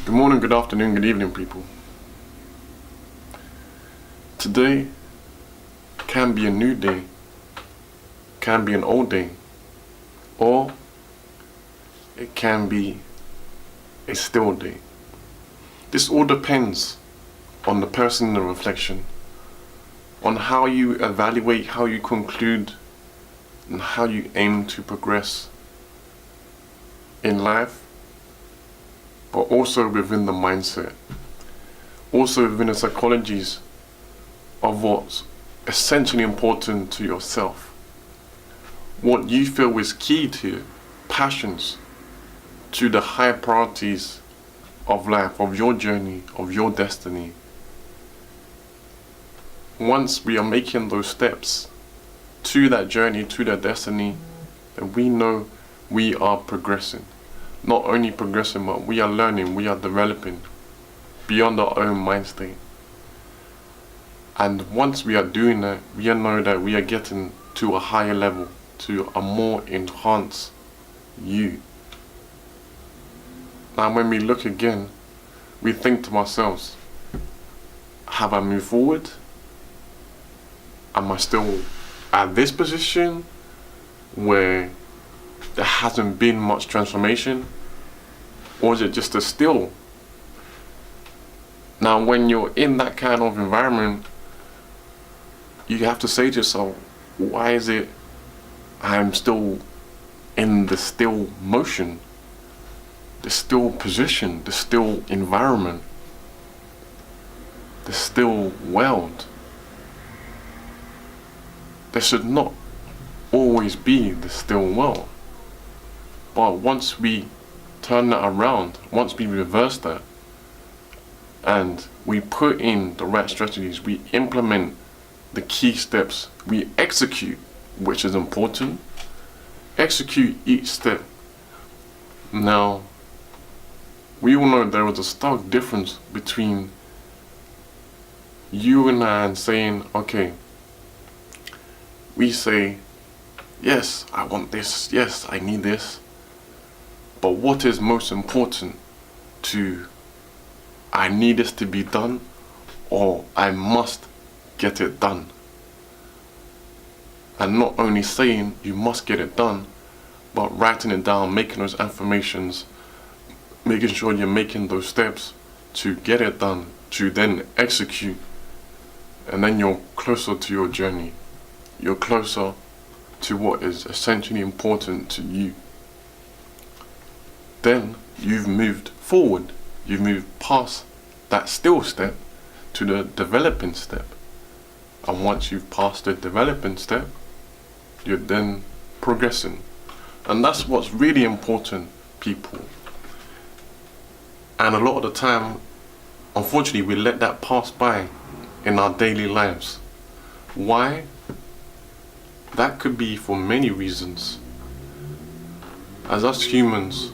Good morning, good afternoon, good evening, people. Today can be a new day, can be an old day, or it can be a still day. This all depends on the person in the reflection, on how you evaluate, how you conclude, and how you aim to progress in life, but also within the mindset, also within the psychologies of what's essentially important to yourself, what you feel is key to your passions, to the higher priorities of life, of your journey, of your destiny. Once we are making those steps to that journey, to that destiny, then we know we are progressing. Not only progressing, but we are learning, we are developing beyond our own mind state. And once we are doing that, we know that we are getting to a higher level, to a more enhanced you. Now when we look again, we think to ourselves, have I moved forward? Am I still at this position where there hasn't been much transformation? Or is it just a still? Now when you're in that kind of environment, you have to say to yourself, why is it I'm still in the still motion, the still position, the still environment, the still world? There should not always be the still world. But once we turn that around, once we reverse that, and we put in the right strategies, we implement the key steps, we execute, which is important, execute each step. Now, we all know there is a stark difference between you and I and saying, okay, we say, yes, I want this, yes, I need this. But what is most important to, I need this to be done, or I must get it done? And not only saying you must get it done, but writing it down, making those affirmations, making sure you're making those steps to get it done, to then execute, and then you're closer to your journey. You're closer to what is essentially important to you. Then you've moved forward. You've moved past that still step to the developing step. And once you've passed the developing step, you're then progressing. And that's what's really important, people. And a lot of the time, unfortunately, we let that pass by in our daily lives. Why? That could be for many reasons. As us humans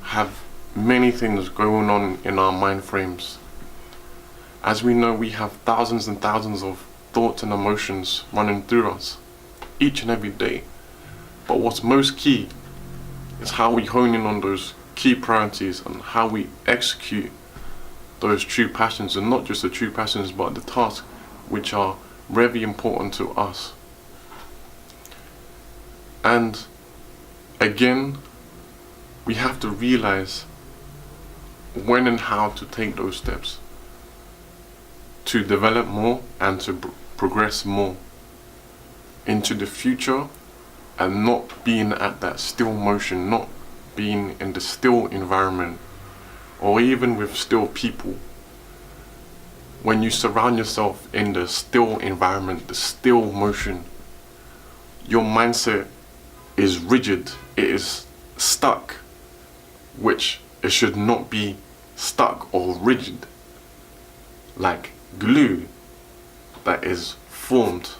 have many things going on in our mind frames. As we know, we have thousands and thousands of thoughts and emotions running through us each and every day. But what's most key is how we hone in on those key priorities and how we execute those true passions, and not just the true passions, but the tasks which are very important to us. And again, we have to realize when and how to take those steps to develop more and to progress more into the future, and not being at that still motion, not being in the still environment, or even with still people. When you surround yourself in the still environment, the still motion, your mindset is rigid, it is stuck, which it should not be stuck or rigid, like glue that is formed.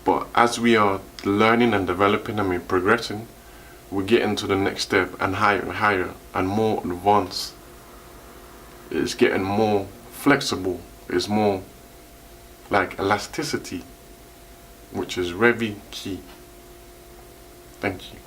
But as we are learning and developing and we're progressing, we get into the next step and higher and more advanced. It's getting more flexible, it's more like elasticity, which is very key. Thank you.